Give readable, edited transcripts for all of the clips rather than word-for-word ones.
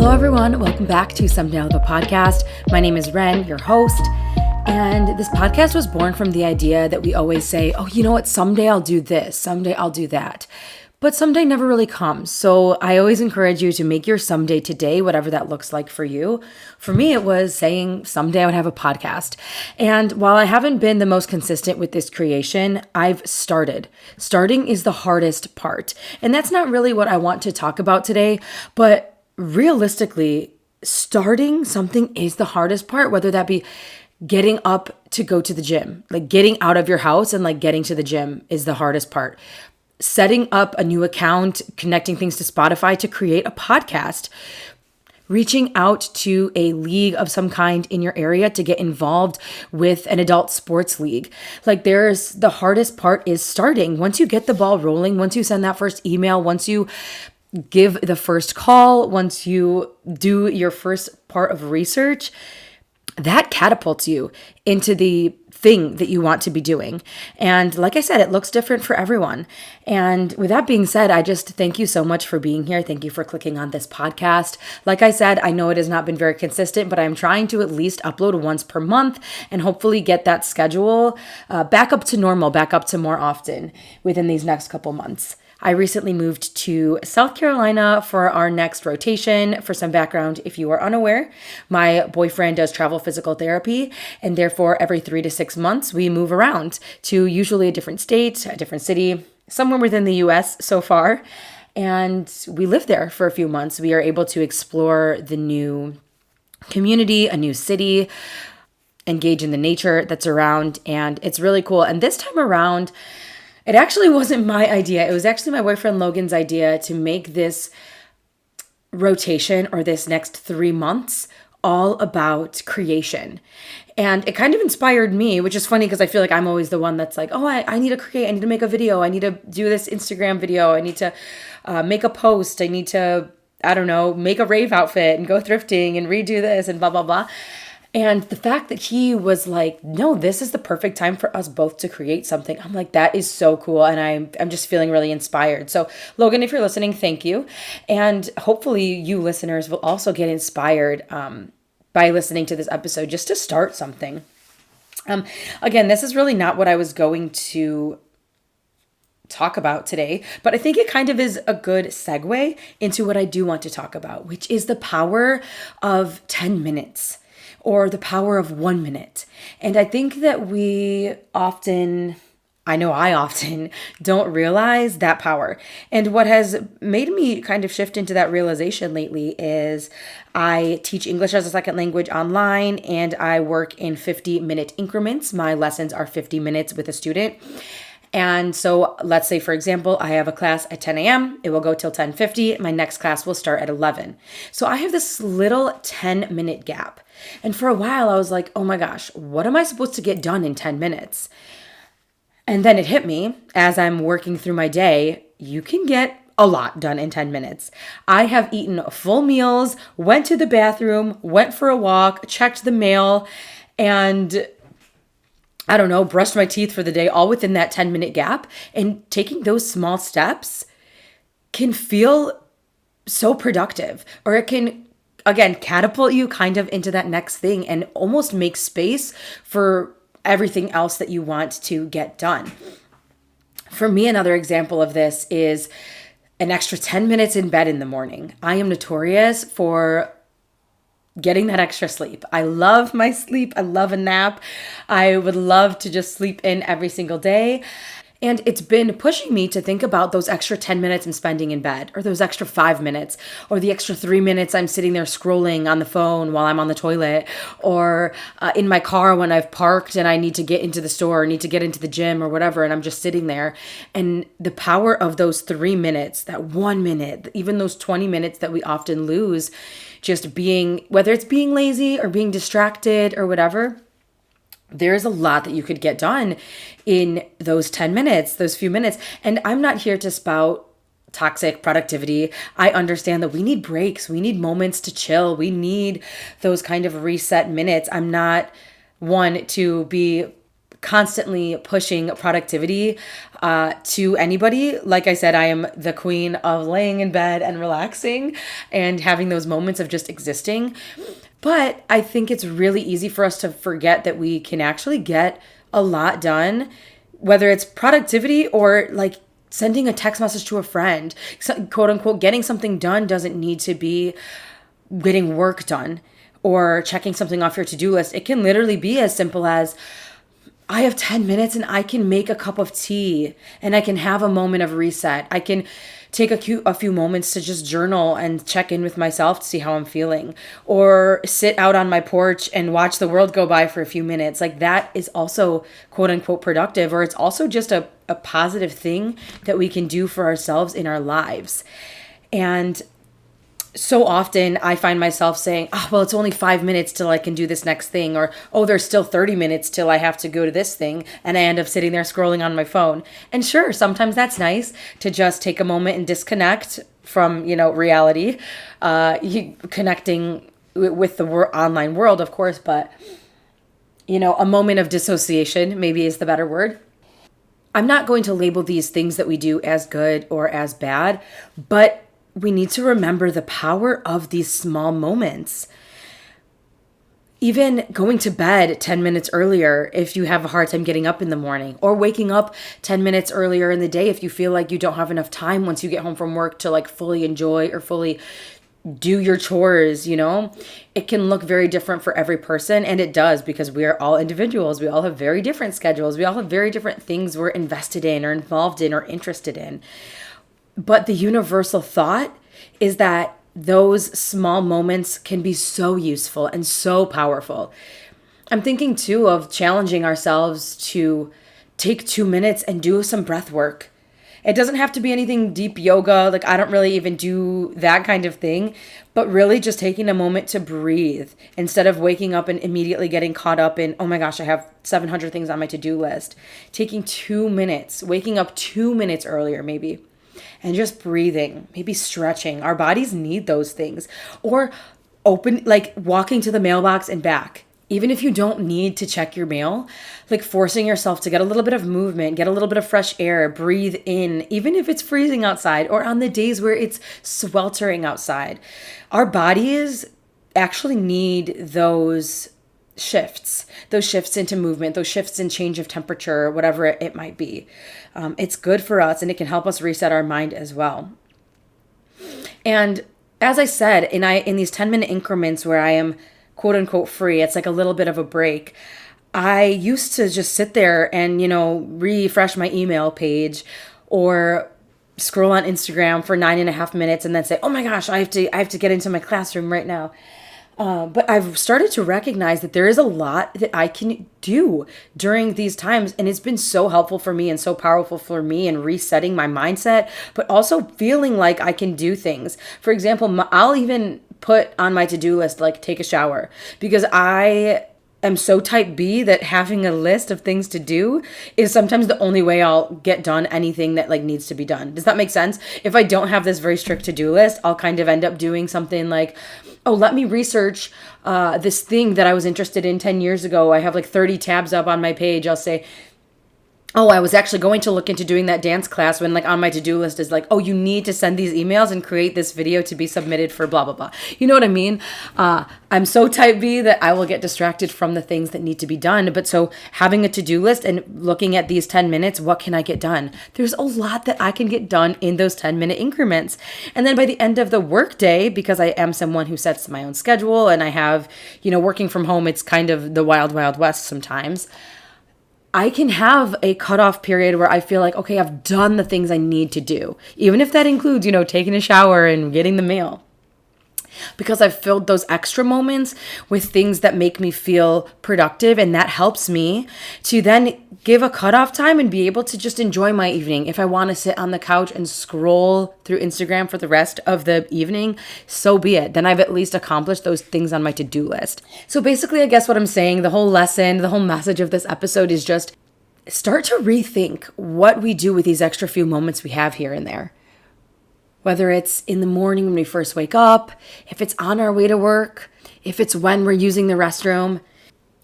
Hello, everyone. Welcome back to Someday I'll Have a Podcast. My name is Ren, your host. And this podcast was born from the idea that we always say, oh, you know what? Someday I'll do this. Someday I'll do that. But someday never really comes. So I always encourage you to make your someday today, whatever that looks like for you. For me, it was saying someday I would have a podcast. And while I haven't been the most consistent with this creation, I've started. Starting is the hardest part. And that's not really what I want to talk about today. But realistically, starting something is the hardest part, whether that be getting up to go to the gym. Like getting out of your house and getting to the gym is the hardest part. Setting up a new account, connecting things to Spotify to create a podcast, reaching out to a league of some kind in your area to get involved with an adult sports league. The hardest part is starting. Once you get the ball rolling, once you send that first email, once you give the first call, once you do your first part of research, that catapults you into the thing that you want to be doing. And like I said, it looks different for everyone. And with that being said, I just thank you so much for being here. Thank you for clicking on this podcast. Like I said, I know it has not been very consistent, but I'm trying to at least upload once per month and hopefully get that schedule back up to normal, back up to more often within these next couple months. I recently moved to South Carolina for our next rotation. For some background, if you are unaware, my boyfriend does travel physical therapy, and therefore every 3 to 6 months we move around to usually a different state, a different city, somewhere within the US so far. And we live there for a few months. We are able to explore the new community, a new city, engage in the nature that's around, and it's really cool. And this time around, it actually wasn't my idea. It was actually my boyfriend Logan's idea to make this rotation or this next 3 months all about creation. And it kind of inspired me, which is funny because I feel like I'm always the one that's like, oh, I need to create. I need to make a video. I need to do this Instagram video. I need to make a post. I need to, make a rave outfit and go thrifting and redo this and blah, blah, blah. And the fact that he was like, no, this is the perfect time for us both to create something. I'm like, that is so cool. And I'm just feeling really inspired. So Logan, if you're listening, thank you. And hopefully you listeners will also get inspired by listening to this episode just to start something. Again, this is really not what I was going to talk about today, but I think it kind of is a good segue into what I do want to talk about, which is the power of 10 minutes. Or the power of 1 minute. And I think that I often don't realize that power. And what has made me kind of shift into that realization lately is I teach English as a second language online, and I work in 50-minute increments. My lessons are 50 minutes with a student. And so let's say, for example, I have a class at 10 a.m. It will go till 10:50. My next class will start at 11. So I have this little 10-minute gap. And for a while, I was like, oh my gosh, what am I supposed to get done in 10 minutes? And then it hit me as I'm working through my day, you can get a lot done in 10 minutes. I have eaten full meals, went to the bathroom, went for a walk, checked the mail, and brushed my teeth for the day, all within that 10-minute gap. And taking those small steps can feel so productive, or it can, again, catapult you kind of into that next thing and almost make space for everything else that you want to get done. For me, another example of this is an extra 10 minutes in bed in the morning. I am notorious for getting that extra sleep. I love my sleep. I love a nap. I would love to just sleep in every single day. And it's been pushing me to think about those extra 10 minutes I'm spending in bed, or those extra 5 minutes, or the extra 3 minutes I'm sitting there scrolling on the phone while I'm on the toilet, or in my car when I've parked and I need to get into the store, or need to get into the gym or whatever, and I'm just sitting there. And the power of those 3 minutes, that 1 minute, even those 20 minutes that we often lose, just whether it's being lazy or being distracted or whatever, there's a lot that you could get done in those 10 minutes, those few minutes. And I'm not here to spout toxic productivity. I understand that we need breaks. We need moments to chill. We need those kind of reset minutes. I'm not one to be constantly pushing productivity to anybody. Like I said, I am the queen of laying in bed and relaxing and having those moments of just existing. But I think it's really easy for us to forget that we can actually get a lot done, whether it's productivity or like sending a text message to a friend, quote unquote, getting something done doesn't need to be getting work done or checking something off your to-do list. It can literally be as simple as, I have 10 minutes and I can make a cup of tea and I can have a moment of reset. I can take a few moments to just journal and check in with myself to see how I'm feeling, or sit out on my porch and watch the world go by for a few minutes. Like that is also quote unquote productive, or it's also just a positive thing that we can do for ourselves in our lives. And so often I find myself saying, oh, well, it's only 5 minutes till I can do this next thing. Or, oh, there's still 30 minutes till I have to go to this thing. And I end up sitting there scrolling on my phone. And sure, sometimes that's nice to just take a moment and disconnect from, reality, connecting with the online world, of course. But, a moment of dissociation maybe is the better word. I'm not going to label these things that we do as good or as bad, but we need to remember the power of these small moments. Even going to bed 10 minutes earlier if you have a hard time getting up in the morning, or waking up 10 minutes earlier in the day if you feel like you don't have enough time once you get home from work to like fully enjoy or fully do your chores, It can look very different for every person, and it does, because we are all individuals. We all have very different schedules. We all have very different things we're invested in or involved in or interested in. But the universal thought is that those small moments can be so useful and so powerful. I'm thinking too of challenging ourselves to take 2 minutes and do some breath work. It doesn't have to be anything deep yoga. Like I don't really even do that kind of thing, but really just taking a moment to breathe instead of waking up and immediately getting caught up in, oh my gosh, I have 700 things on my to-do list. Taking 2 minutes, waking up 2 minutes earlier maybe, and just breathing, maybe stretching. Our bodies need those things. Or walking to the mailbox and back. Even if you don't need to check your mail, like forcing yourself to get a little bit of movement, get a little bit of fresh air, breathe in, even if it's freezing outside or on the days where it's sweltering outside. Our bodies actually need those shifts into movement, those shifts in change of temperature, whatever it might be. It's good for us, and it can help us reset our mind as well. And as I said, in these 10-minute increments where I am quote unquote free, it's like a little bit of a break. I used to just sit there and, refresh my email page or scroll on Instagram for 9.5 minutes and then say, oh my gosh, I have to get into my classroom right now. But I've started to recognize that there is a lot that I can do during these times. And it's been so helpful for me and so powerful for me in resetting my mindset, but also feeling like I can do things. For example, I'll even put on my to-do list, like take a shower, because I am so type B that having a list of things to do is sometimes the only way I'll get done anything that like needs to be done. Does that make sense? If I don't have this very strict to-do list, I'll kind of end up doing something like, oh, let me research this thing that I was interested in 10 years ago. I have like 30 tabs up on my page. I'll say, oh, I was actually going to look into doing that dance class, when like on my to-do list is like, oh, you need to send these emails and create this video to be submitted for blah, blah, blah. You know what I mean? I'm so type B that I will get distracted from the things that need to be done. But so having a to-do list and looking at these 10 minutes, what can I get done? There's a lot that I can get done in those 10-minute increments. And then by the end of the workday, because I am someone who sets my own schedule and I have, working from home, it's kind of the wild, wild west sometimes. I can have a cutoff period where I feel like, okay, I've done the things I need to do, even if that includes, taking a shower and getting the mail. Because I've filled those extra moments with things that make me feel productive, and that helps me to then give a cutoff time and be able to just enjoy my evening. If I want to sit on the couch and scroll through Instagram for the rest of the evening, so be it. Then I've at least accomplished those things on my to-do list. So basically, I guess what I'm saying, the whole lesson, the whole message of this episode is just start to rethink what we do with these extra few moments we have here and there. Whether it's in the morning when we first wake up, if it's on our way to work, if it's when we're using the restroom.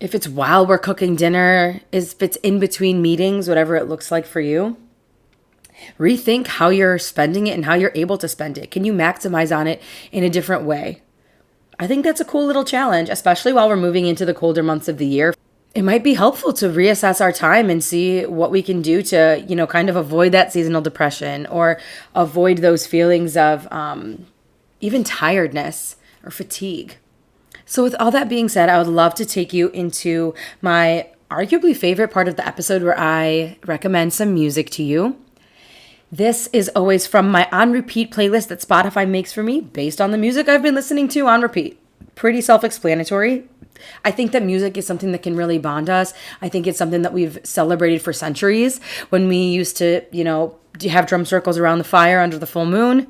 if it's while we're cooking dinner, if it's in between meetings, whatever it looks like for you, rethink how you're spending it and how you're able to spend it. Can you maximize on it in a different way? I think that's a cool little challenge, especially while we're moving into the colder months of the year. It might be helpful to reassess our time and see what we can do to, kind of avoid that seasonal depression or avoid those feelings of even tiredness or fatigue. So with all that being said, I would love to take you into my arguably favorite part of the episode where I recommend some music to you. This is always from my on repeat playlist that Spotify makes for me based on the music I've been listening to on repeat. Pretty self-explanatory. I think that music is something that can really bond us. I think it's something that we've celebrated for centuries. When we used to, have drum circles around the fire under the full moon.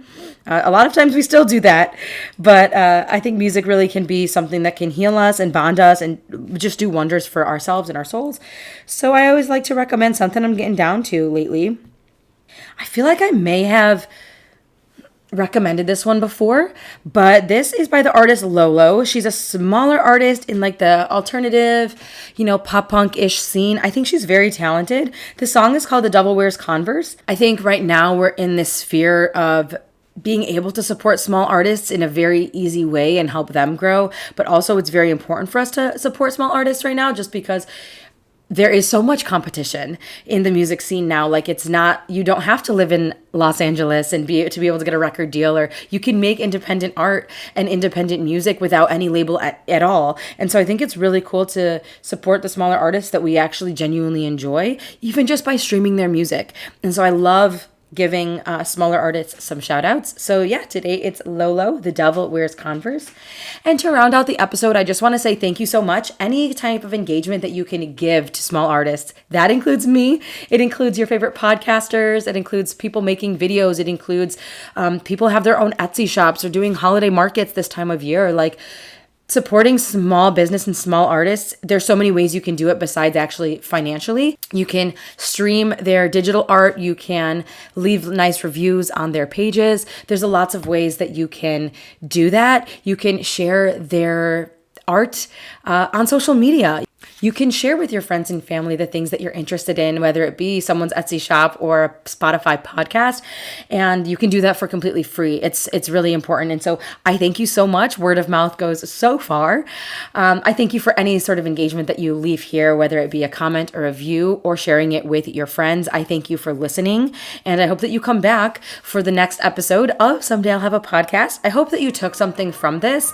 A lot of times we still do that. But I think music really can be something that can heal us and bond us and just do wonders for ourselves and our souls. So I always like to recommend something I'm getting down to lately. I feel like I may have recommended this one before, but this is by the artist LOLO. She's a smaller artist in like the alternative, pop punk-ish scene. I think she's very talented. The song is called The Devil Wears Converse. I think right now we're in this sphere of being able to support small artists in a very easy way and help them grow, but also it's very important for us to support small artists right now just because there is so much competition in the music scene now. Like you don't have to live in Los Angeles and to be able to get a record deal, or you can make independent art and independent music without any label at all. And so I think it's really cool to support the smaller artists that we actually genuinely enjoy, even just by streaming their music. And so I love giving smaller artists some shout outs. So yeah, today it's LOLO, The Devil Wears Converse. And to round out the episode, I just want to say thank you so much. Any type of engagement that you can give to small artists, that includes me. It includes your favorite podcasters. It includes people making videos. It includes people have their own Etsy shops or doing holiday markets this time of year. Like, supporting small business and small artists, there's so many ways you can do it besides actually financially. You can stream their digital art. You can leave nice reviews on their pages. There's lots of ways that you can do that. You can share their art on social media. You can share with your friends and family the things that you're interested in, whether it be someone's Etsy shop or a Spotify podcast, and you can do that for completely free. It's really important. And so I thank you so much. Word of mouth goes so far. I thank you for any sort of engagement that you leave here, whether it be a comment or a view or sharing it with your friends. I thank you for listening, and I hope that you come back for the next episode of Someday I'll Have a Podcast. I hope that you took something from this,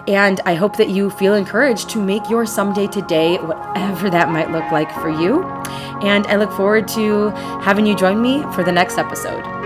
and I hope that you feel encouraged to make your someday today, whatever that might look like for you. And I look forward to having you join me for the next episode.